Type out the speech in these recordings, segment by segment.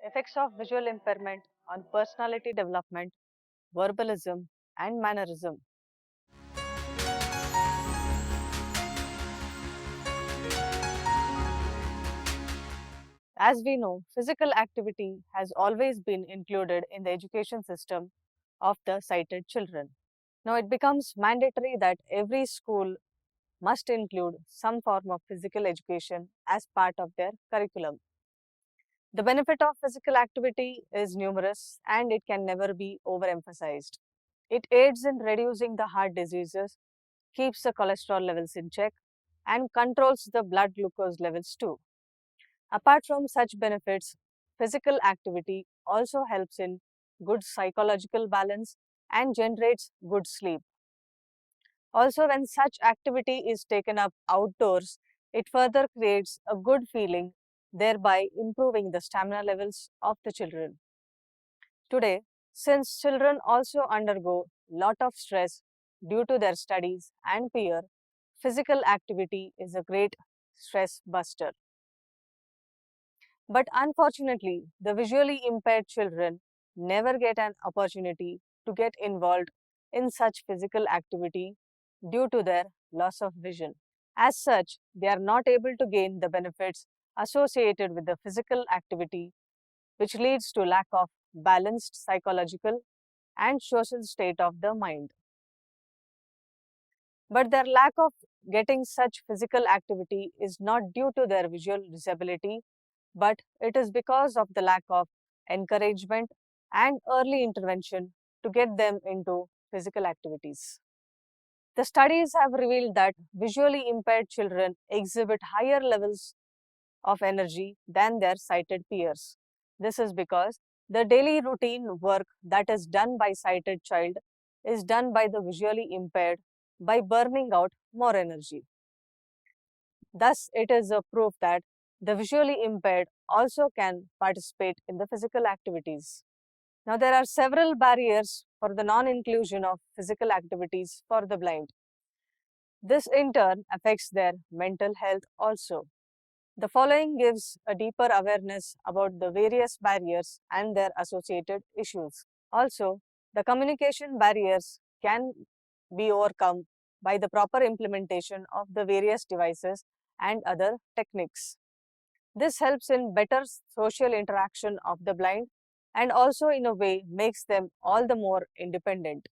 Effects of visual impairment on personality development, verbalism, and mannerism. As we know, physical activity has always been included in the education system of the sighted children. Now it becomes mandatory that every school must include some form of physical education as part of their curriculum. The benefit of physical activity is numerous and it can never be overemphasized. It aids in reducing the heart diseases, keeps the cholesterol levels in check, and controls the blood glucose levels too. Apart from such benefits, physical activity also helps in good psychological balance and generates good sleep. Also, when such activity is taken up outdoors, it further creates a good feeling, thereby improving the stamina levels of the children. Today, since children also undergo lot of stress due to their studies and peer, physical activity is a great stress buster. But unfortunately, the visually impaired children never get an opportunity to get involved in such physical activity due to their loss of vision. As such, they are not able to gain the benefits associated with the physical activity, which leads to lack of balanced psychological and social state of the mind. But their lack of getting such physical activity is not due to their visual disability, but it is because of the lack of encouragement and early intervention to get them into physical activities. The studies have revealed that visually impaired children exhibit higher levels of energy than their sighted peers. This is because the daily routine work that is done by sighted child is done by the visually impaired by burning out more energy. Thus, it is a proof that the visually impaired also can participate in the physical activities. Now, there are several barriers for the non-inclusion of physical activities for the blind. This in turn affects their mental health also. The following gives a deeper awareness about the various barriers and their associated issues. Also, the communication barriers can be overcome by the proper implementation of the various devices and other techniques. This helps in better social interaction of the blind and also in a way makes them all the more independent.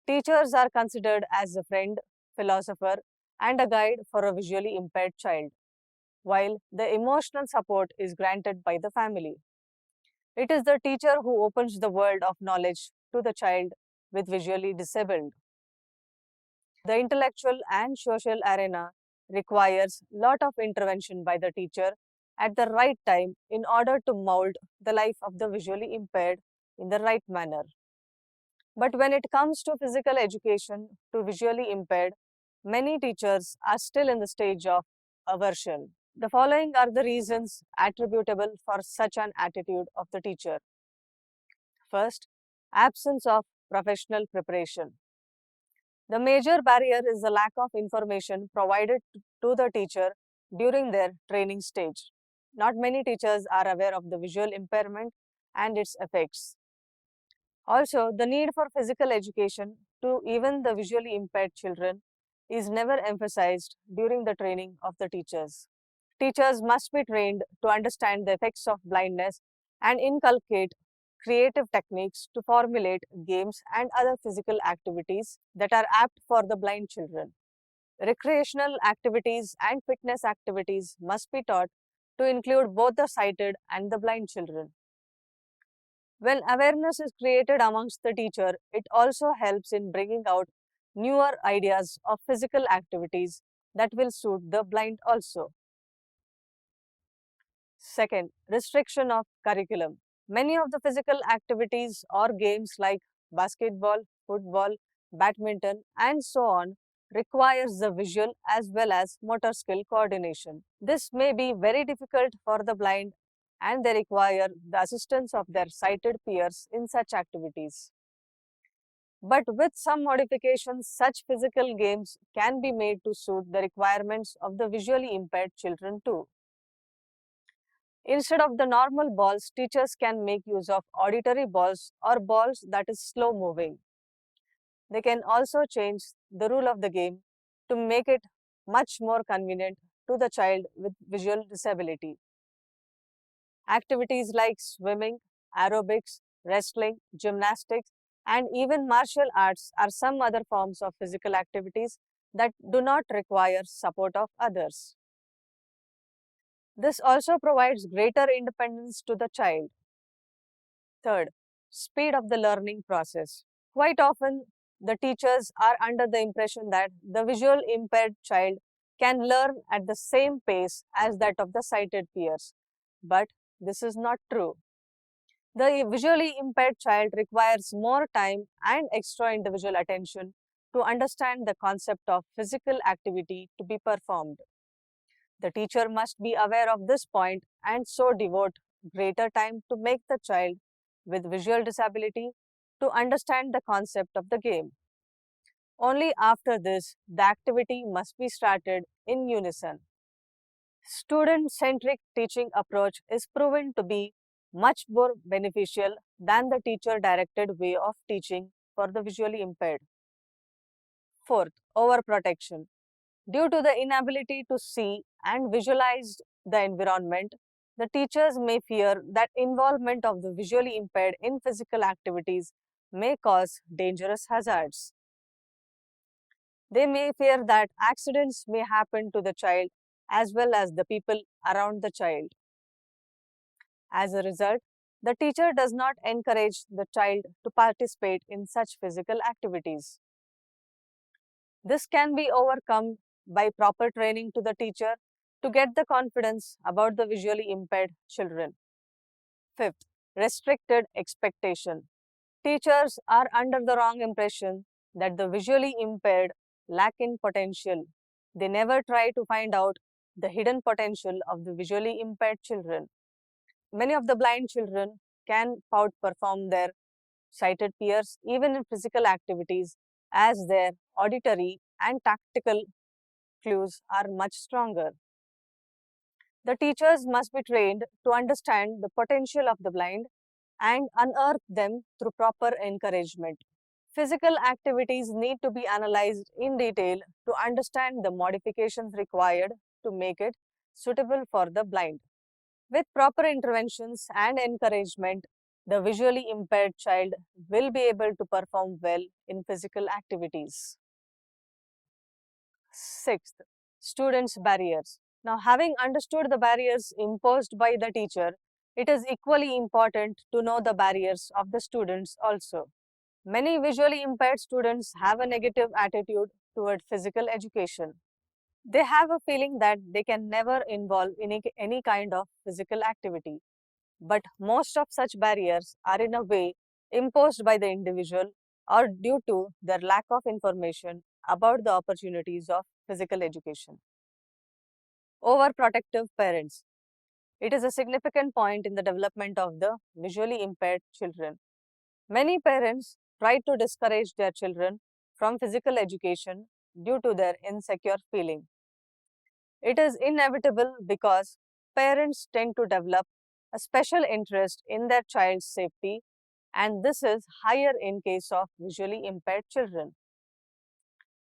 Teachers are considered as a friend, philosopher, and a guide for a visually impaired child, while the emotional support is granted by the family. It is the teacher who opens the world of knowledge to the child with visually disabled. The intellectual and social arena requires lot of intervention by the teacher at the right time in order to mold the life of the visually impaired in the right manner. But when it comes to physical education to visually impaired, many teachers are still in the stage of aversion. The following are the reasons attributable for such an attitude of the teacher. First, absence of professional preparation. The major barrier is the lack of information provided to the teacher during their training stage. Not many teachers are aware of the visual impairment and its effects. Also, the need for physical education to even the visually impaired children is never emphasized during the training of the teachers. Teachers must be trained to understand the effects of blindness and inculcate creative techniques to formulate games and other physical activities that are apt for the blind children. Recreational activities and fitness activities must be taught to include both the sighted and the blind children. When awareness is created amongst the teacher, it also helps in bringing out newer ideas of physical activities that will suit the blind also. Second, restriction of curriculum. Many of the physical activities or games like basketball, football, badminton, and so on requires the visual as well as motor skill coordination. This may be very difficult for the blind and they require the assistance of their sighted peers in such activities. But with some modifications, such physical games can be made to suit the requirements of the visually impaired children too. Instead of the normal balls, teachers can make use of auditory balls or balls that is slow moving. They can also change the rule of the game to make it much more convenient to the child with visual disability. Activities like swimming, aerobics, wrestling, gymnastics, and even martial arts are some other forms of physical activities that do not require support of others. This also provides greater independence to the child. Third, speed of the learning process. Quite often, the teachers are under the impression that the visual impaired child can learn at the same pace as that of the sighted peers. But this is not true. The visually impaired child requires more time and extra individual attention to understand the concept of physical activity to be performed. The teacher must be aware of this point and so devote greater time to make the child with visual disability to understand the concept of the game. Only after this, the activity must be started in unison. Student-centric teaching approach is proven to be much more beneficial than the teacher-directed way of teaching for the visually impaired. Fourth, overprotection. Due to the inability to see and visualize the environment, the teachers may fear that involvement of the visually impaired in physical activities may cause dangerous hazards. They may fear that accidents may happen to the child as well as the people around the child. As a result, the teacher does not encourage the child to participate in such physical activities. This can be overcome by proper training to the teacher to get the confidence about the visually impaired children. Fifth, restricted expectation. Teachers are under the wrong impression that the visually impaired lack in potential. They never try to find out the hidden potential of the visually impaired children. Many of the blind children can outperform their sighted peers even in physical activities as their auditory and tactical clues are much stronger. The teachers must be trained to understand the potential of the blind and unearth them through proper encouragement. Physical activities need to be analyzed in detail to understand the modifications required to make it suitable for the blind. With proper interventions and encouragement, the visually impaired child will be able to perform well in physical activities. Sixth, students' barriers. Now, having understood the barriers imposed by the teacher, it is equally important to know the barriers of the students also. Many visually impaired students have a negative attitude toward physical education. They have a feeling that they can never involve in any kind of physical activity. But most of such barriers are in a way imposed by the individual or due to their lack of information about the opportunities of physical education. Overprotective parents. It is a significant point in the development of the visually impaired children. Many parents try to discourage their children from physical education due to their insecure feeling. It is inevitable because parents tend to develop a special interest in their child's safety, and this is higher in case of visually impaired children.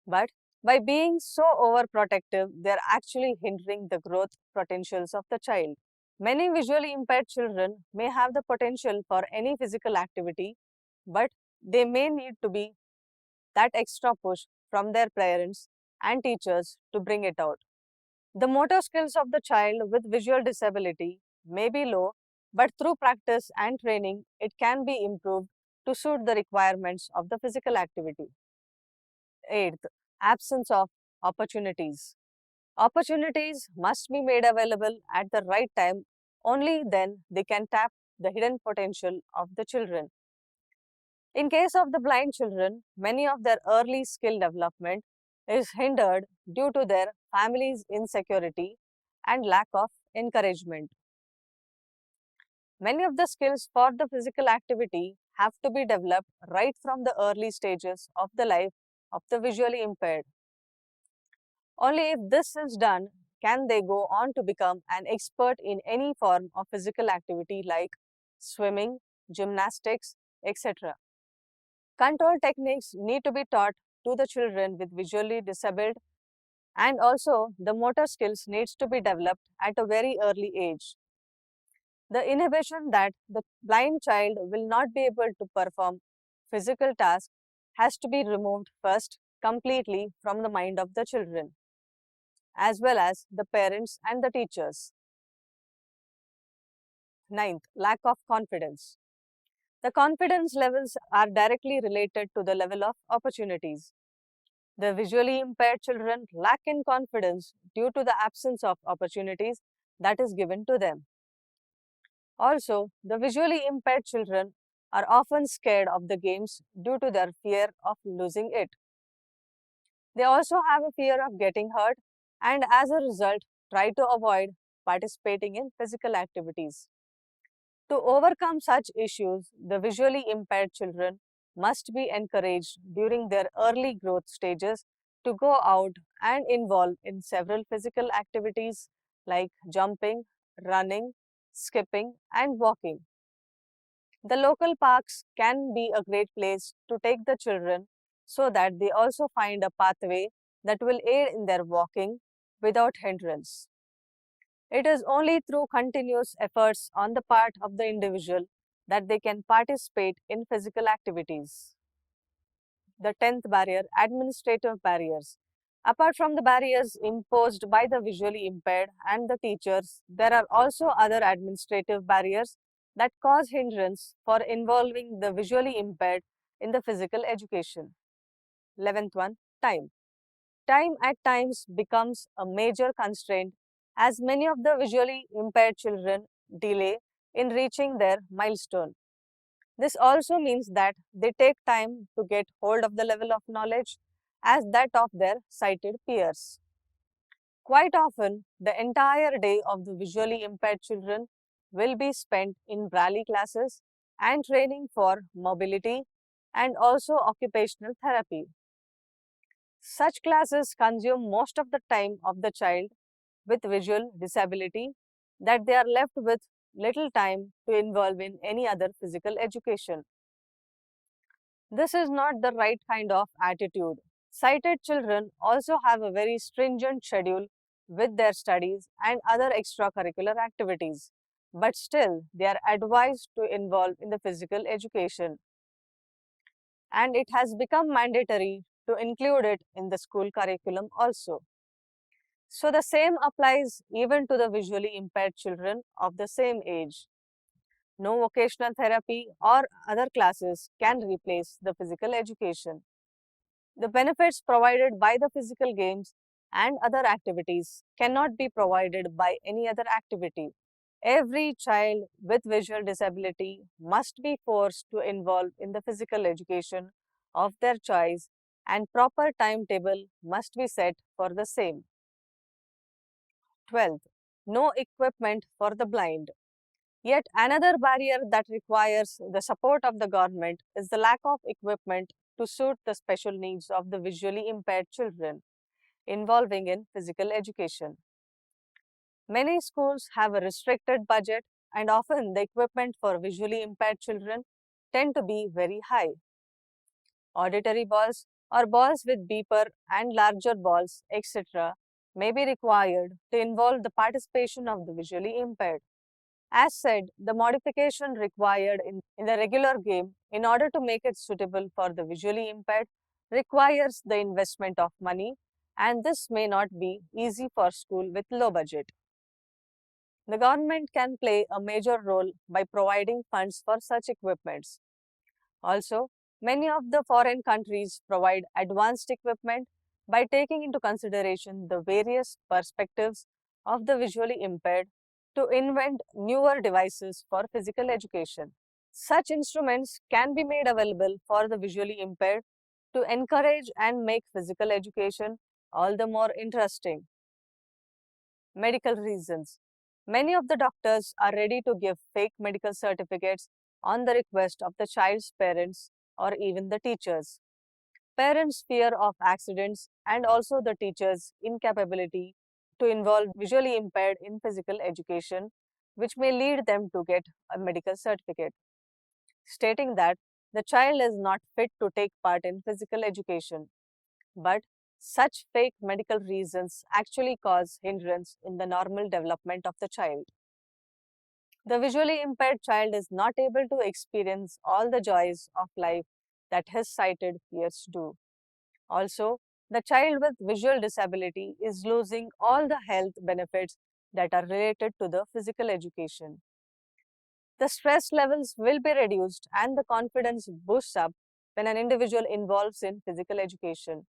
But by being so overprotective, they are actually hindering the growth potentials of the child. Many visually impaired children may have the potential for any physical activity, but they may need to be that extra push from their parents and teachers to bring it out. The motor skills of the child with visual disability may be low, but through practice and training, it can be improved to suit the requirements of the physical activity. Eighth, absence of opportunities. Opportunities must be made available at the right time, only then they can tap the hidden potential of the children. In case of the blind children, many of their early skill development is hindered due to their family's insecurity and lack of encouragement. Many of the skills for the physical activity have to be developed right from the early stages of the life of the visually impaired. Only if this is done can they go on to become an expert in any form of physical activity like swimming, gymnastics, etc. Control techniques need to be taught to the children with visually disabled, and also the motor skills needs to be developed at a very early age. The inhibition that the blind child will not be able to perform physical tasks has to be removed first completely from the mind of the children, as well as the parents and the teachers. Ninth, lack of confidence. The confidence levels are directly related to the level of opportunities. The visually impaired children lack in confidence due to the absence of opportunities that is given to them. Also, the visually impaired children are often scared of the games due to their fear of losing it. They also have a fear of getting hurt and as a result try to avoid participating in physical activities. To overcome such issues, the visually impaired children must be encouraged during their early growth stages to go out and involve in several physical activities like jumping, running, skipping, and walking. The local parks can be a great place to take the children so that they also find a pathway that will aid in their walking without hindrance. It is only through continuous efforts on the part of the individual that they can participate in physical activities. The 10th barrier, administrative barriers. Apart from the barriers imposed by the visually impaired and the teachers, there are also other administrative barriers that cause hindrance for involving the visually impaired in the physical education. 11th one, time. Time at times becomes a major constraint as many of the visually impaired children delay in reaching their milestone. This also means that they take time to get hold of the level of knowledge as that of their sighted peers. Quite often, the entire day of the visually impaired children will be spent in rally classes and training for mobility and also occupational therapy. Such classes consume most of the time of the child with visual disability that they are left with little time to involve in any other physical education. This is not the right kind of attitude. Sighted children also have a very stringent schedule with their studies and other extracurricular activities, but still they are advised to involve in the physical education, and it has become mandatory to include it in the school curriculum also. So the same applies even to the visually impaired children of the same age. No vocational therapy or other classes can replace the physical education. The benefits provided by the physical games and other activities cannot be provided by any other activity. Every child with visual disability must be forced to involve in the physical education of their choice, and proper timetable must be set for the same. 12th, no equipment for the blind. Yet another barrier that requires the support of the government is the lack of equipment to suit the special needs of the visually impaired children involving in physical education. Many schools have a restricted budget, and often the equipment for visually impaired children tend to be very high. Auditory balls or balls with beeper and larger balls, etc., may be required to involve the participation of the visually impaired. As said, the modification required in the regular game in order to make it suitable for the visually impaired requires the investment of money and this may not be easy for school with low budget. The government can play a major role by providing funds for such equipments. Also, many of the foreign countries provide advanced equipment by taking into consideration the various perspectives of the visually impaired to invent newer devices for physical education. Such instruments can be made available for the visually impaired to encourage and make physical education all the more interesting. Medical reasons. Many of the doctors are ready to give fake medical certificates on the request of the child's parents or even the teachers. Parents' fear of accidents and also the teachers' incapability to involve visually impaired in physical education, which may lead them to get a medical certificate, stating that the child is not fit to take part in physical education. But such fake medical reasons actually cause hindrance in the normal development of the child. The visually impaired child is not able to experience all the joys of life that his sighted peers do. Also, the child with visual disability is losing all the health benefits that are related to the physical education. The stress levels will be reduced and the confidence boosts up when an individual involves in physical education.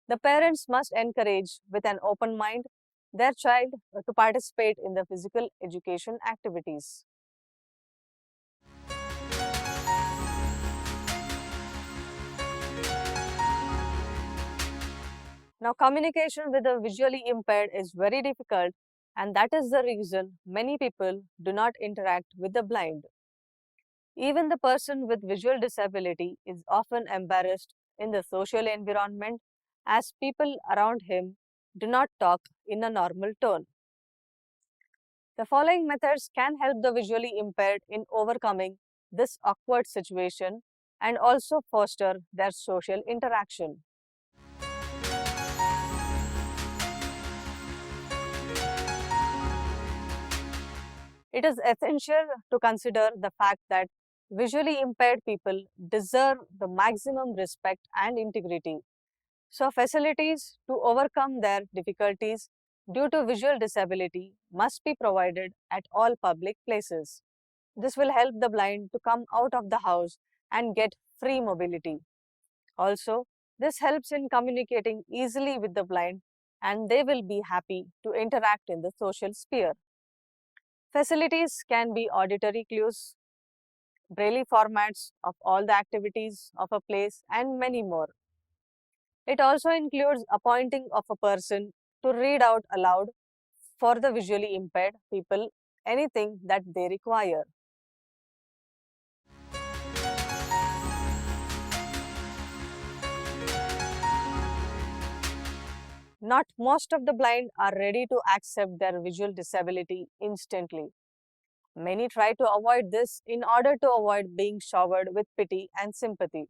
The parents must encourage with an open mind their child to participate in the physical education activities. Now, communication with the visually impaired is very difficult, and that is the reason many people do not interact with the blind. Even the person with visual disability is often embarrassed in the social environment as people around him do not talk in a normal tone. The following methods can help the visually impaired in overcoming this awkward situation and also foster their social interaction. It is essential to consider the fact that visually impaired people deserve the maximum respect and integrity. So, facilities to overcome their difficulties due to visual disability must be provided at all public places. This will help the blind to come out of the house and get free mobility. Also, this helps in communicating easily with the blind and they will be happy to interact in the social sphere. Facilities can be auditory clues, braille formats of all the activities of a place, and many more. It also includes appointing of a person to read out aloud for the visually impaired people anything that they require. Not most of the blind are ready to accept their visual disability instantly. Many try to avoid this in order to avoid being showered with pity and sympathy.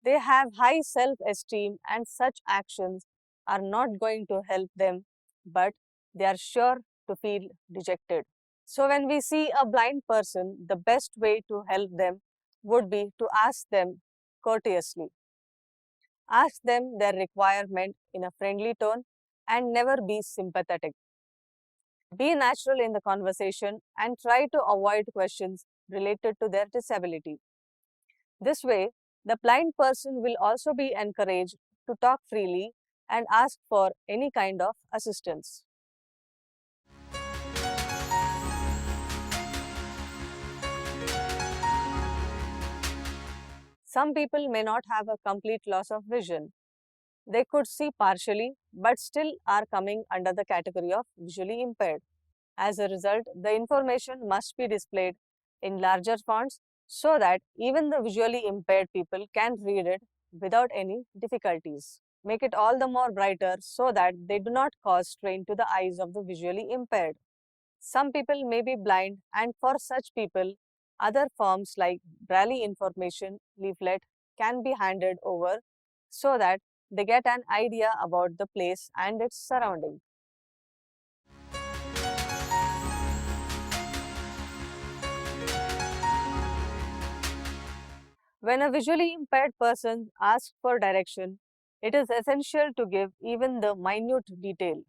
They have high self-esteem and such actions are not going to help them, but they are sure to feel dejected. So when we see a blind person, the best way to help them would be to ask them courteously. Ask them their requirement in a friendly tone and never be sympathetic. Be natural in the conversation and try to avoid questions related to their disability. This way, the blind person will also be encouraged to talk freely and ask for any kind of assistance. Some people may not have a complete loss of vision. They could see partially but still are coming under the category of visually impaired. As a result, the information must be displayed in larger fonts so that even the visually impaired people can read it without any difficulties. Make it all the more brighter so that they do not cause strain to the eyes of the visually impaired. Some people may be blind, and for such people, other forms like braille information leaflet can be handed over so that they get an idea about the place and its surrounding. When a visually impaired person asks for direction, It is essential to give even the minute detail.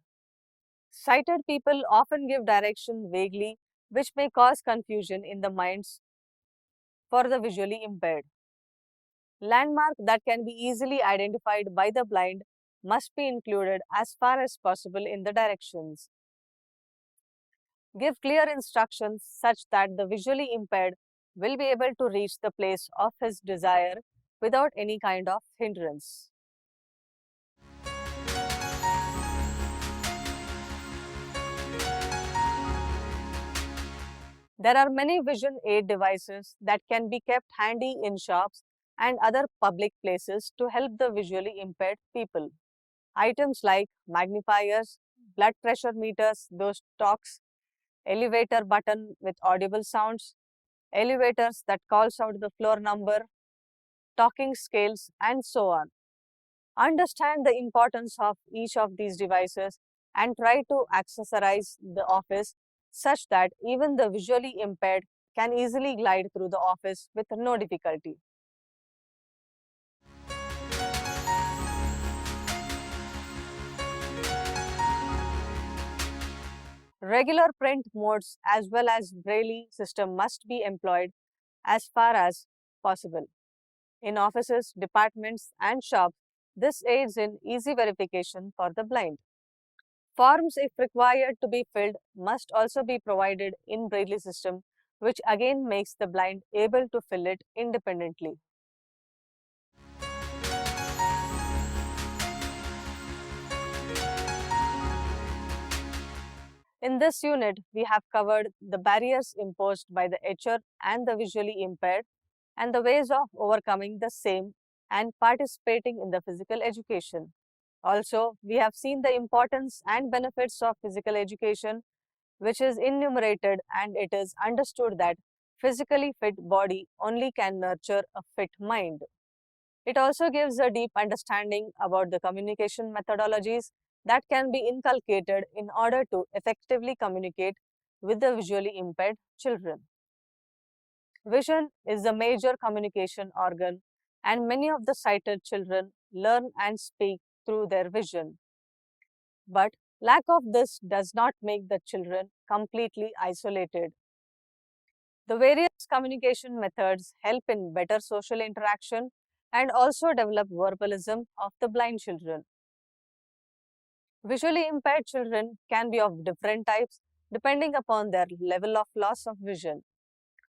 Sighted people often give direction vaguely, which may cause confusion in the minds for the visually impaired. Landmarks that can be easily identified by the blind must be included as far as possible in the directions. Give clear instructions such that the visually impaired will be able to reach the place of his desire without any kind of hindrance. There are many vision aid devices that can be kept handy in shops and other public places to help the visually impaired people. Items like magnifiers, blood pressure meters, those talks, elevator button with audible sounds, elevators that calls out the floor number, talking scales, and so on. Understand the importance of each of these devices and try to accessorize the office such that even the visually impaired can easily glide through the office with no difficulty. Regular print modes as well as braille system must be employed as far as possible. In offices, departments, and shops, this aids in easy verification for the blind. Forms, if required to be filled, must also be provided in braille system, which again makes the blind able to fill it independently. In this unit, we have covered the barriers imposed by the HR and the visually impaired and the ways of overcoming the same and participating in the physical education. Also, we have seen the importance and benefits of physical education, which is enumerated, and it is understood that physically fit body only can nurture a fit mind. It also gives a deep understanding about the communication methodologies that can be inculcated in order to effectively communicate with the visually impaired children. Vision is a major communication organ, and many of the sighted children learn and speak through their vision. But lack of this does not make the children completely isolated. The various communication methods help in better social interaction and also develop verbalism of the blind children. Visually impaired children can be of different types depending upon their level of loss of vision.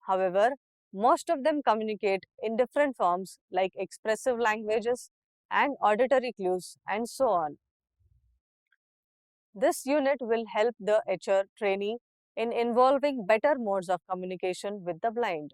However, most of them communicate in different forms like expressive languages and auditory clues and so on. This unit will help the HR trainee in involving better modes of communication with the blind.